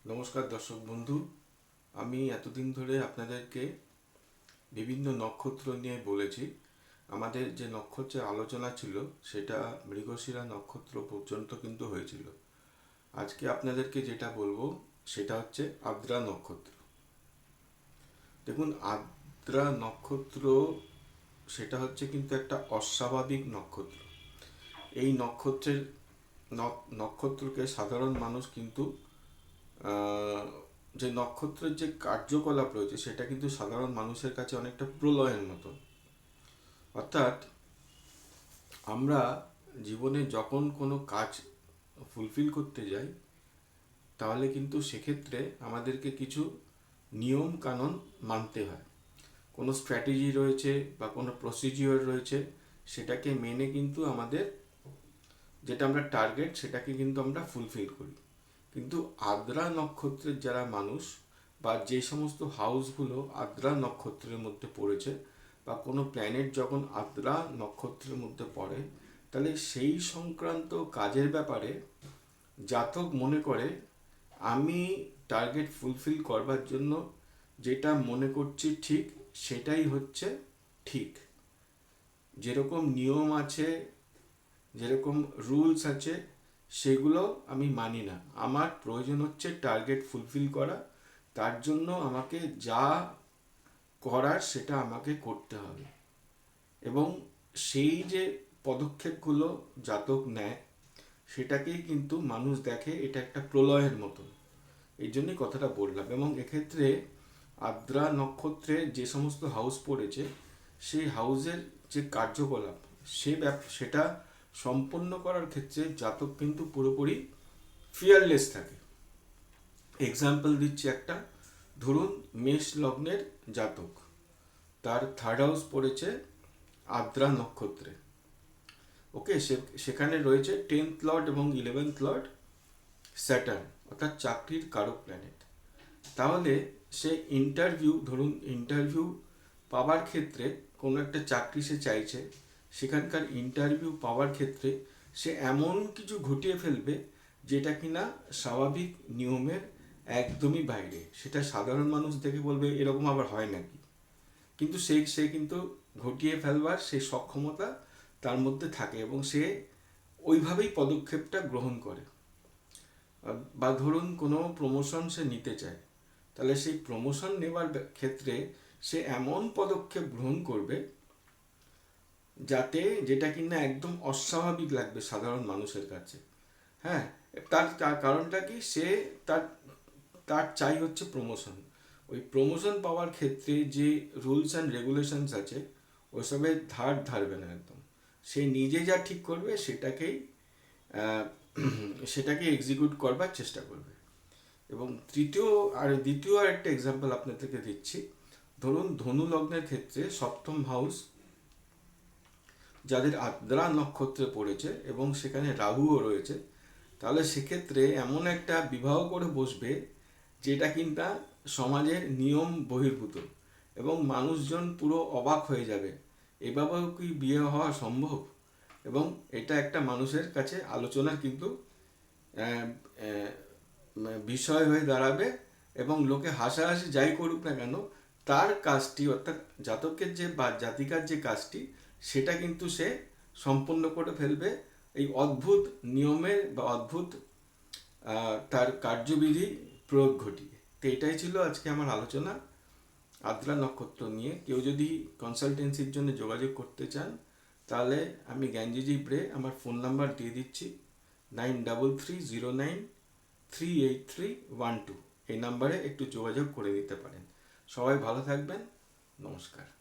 নমস্কার দর্শক বন্ধু। আমি এতদিন ধরে আপনাদেরকে বিভিন্ন নক্ষত্র নিয়ে বলেছি। আমাদের যে নক্ষত্রের আলোচনা ছিল সেটা মৃগশিরা নক্ষত্র পর্যন্ত কিন্তু হয়েছিল। আজকে আপনাদেরকে যেটা বলবো সেটা হচ্ছে আদ্রা নক্ষত্র। দেখুন, আদ্রা নক্ষত্র সেটা হচ্ছে কিন্তু একটা অস্বাভাবিক নক্ষত্র। এই নক্ষত্রকে সাধারণ মানুষ কিন্তু আহ, যে নক্ষত্রের যে কার্যকলাপ রয়েছে সেটা কিন্তু সাধারণ মানুষের কাছে অনেকটা প্রলয়ের মতো। অর্থাৎ আমরা জীবনে যখন কোনো কাজ ফুলফিল করতে যাই, তাহলে কিন্তু সেক্ষেত্রে আমাদেরকে কিছু নিয়ম কানুন মানতে হয়। কোনো স্ট্র্যাটেজি রয়েছে বা কোনো প্রসিজিওর রয়েছে, সেটাকে মেনে কিন্তু আমাদের যেটা আমরা টার্গেট সেটাকে কিন্তু আমরা ফুলফিল করি। কিন্তু আদ্রা নক্ষত্রের যারা মানুষ বা যে সমস্ত হাউসগুলো আদ্রা নক্ষত্রের মধ্যে পড়েছে, বা কোনো প্ল্যানেট যখন আদ্রা নক্ষত্রের মধ্যে পড়ে, তাহলে সেই সংক্রান্ত কাজের ব্যাপারে জাতক মনে করে আমি টার্গেট ফুলফিল করবার জন্য যেটা মনে করছি ঠিক, সেটাই হচ্ছে ঠিক। যেরকম নিয়ম আছে, যেরকম রুলস আছে, সেগুলো আমি মানি না। আমার প্রয়োজন হচ্ছে টার্গেট ফুলফিল করা। তার জন্য আমাকে যা করার সেটা আমাকে করতে হবে। এবং সেই যে পদক্ষেপগুলো জাতক নেয়, সেটাকেই কিন্তু মানুষ দেখে এটা একটা প্রলয়ের মতো। এই জন্যই কথাটা বললাম। এবং এক্ষেত্রে আদ্রা নক্ষত্রে যে সমস্ত হাউস পড়েছে, সেই হাউসের যে কার্যকলাপ, সেটা সম্পন্ন করার ক্ষেত্রে জাতক কিন্তু পুরোপুরি ফিয়ারলেস থাকে। এক্সাম্পল দিচ্ছি একটা। ধরুন, মেষ লগ্নের জাতক, তার থার্ড হাউস পড়েছে আদ্রা নক্ষত্রে। ওকে, সেখানে রয়েছে 10th লর্ড এবং 11th লর্ড স্যাটার্ন, অর্থাৎ চাকরির কারক প্ল্যানেট। তাহলে সে ইন্টারভিউ পাওয়ার ক্ষেত্রে, কোনো একটা চাকরি সে চাইছে, সেখানকার ইন্টারভিউ পাওয়ার ক্ষেত্রে সে এমন কিছু ঘটিয়ে ফেলবে যেটা কিনা স্বাভাবিক নিয়মের একদমই বাইরে। সেটা সাধারণ মানুষ দেখে বলবে এরকম আবার হয় নাকি। কিন্তু সে কিন্তু ঘটিয়ে ফেলবার সেই সক্ষমতা তার মধ্যে থাকে এবং সে ওইভাবেই পদক্ষেপটা গ্রহণ করে। বা ধরুন কোনো প্রমোশন সে নিতে চায়, তাহলে সেই প্রমোশন নেবার ক্ষেত্রে সে এমন পদক্ষেপ গ্রহণ করবে যেটা কিনা একদম অস্বাভাবিক লাগবে সাধারণ মানুষের কাছে। হ্যাঁ, তার কারণটা কি, সে তার তার চাই হচ্ছে প্রমোশন। ওই প্রমোশন পাওয়ার ক্ষেত্রে যে রুলস অ্যান্ড রেগুলেশনস আছে, ওইসবে ধারবে না একদম। সে নিজে যা ঠিক করবে আহ, সেটাকে এক্সিকিউট করবার চেষ্টা করবে। এবং দ্বিতীয় আর একটা এক্সাম্পল আপনাদেরকে দিচ্ছি। ধরুন, ধনু লগ্নের ক্ষেত্রে সপ্তম হাউস যাদের আদ্রা নক্ষত্রে পড়েছে এবং সেখানে রাহুও রয়েছে, তাহলে সেক্ষেত্রে এমন একটা বিবাহ করে বসবে যেটা কিনা সমাজের নিয়ম বহির্ভূত, এবং মানুষজন পুরো অবাক হয়ে যাবে, এভাবেও কি বিয়ে হওয়া সম্ভব। এবং এটা একটা মানুষের কাছে আলোচনার কিন্তু আহ, আহ, বিষয় হয়ে দাঁড়াবে। এবং লোকে হাসাহাসি যাই করুক না কেন, তার কাজটি, অর্থাৎ জাতকের যে বা জাতিকার যে কাজটি, সেটা কিন্তু সে সম্পন্ন করে ফেলবে এই অদ্ভুত নিয়মের বা অদ্ভুত তার কার্যবিধি প্রয়োগ ঘটিয়ে। তো এটাই ছিল আজকে আমার আলোচনা আদ্রা নক্ষত্র নিয়ে। কেউ যদি কনসালটেন্সির জন্য যোগাযোগ করতে চান, তাহলে আমি জ্ঞানজিজি ব্রে আমার ফোন নাম্বার দিয়ে দিচ্ছি, 9309383112। এই নাম্বারে একটু যোগাযোগ করে নিতে পারেন। সবাই ভালো থাকবেন। নমস্কার।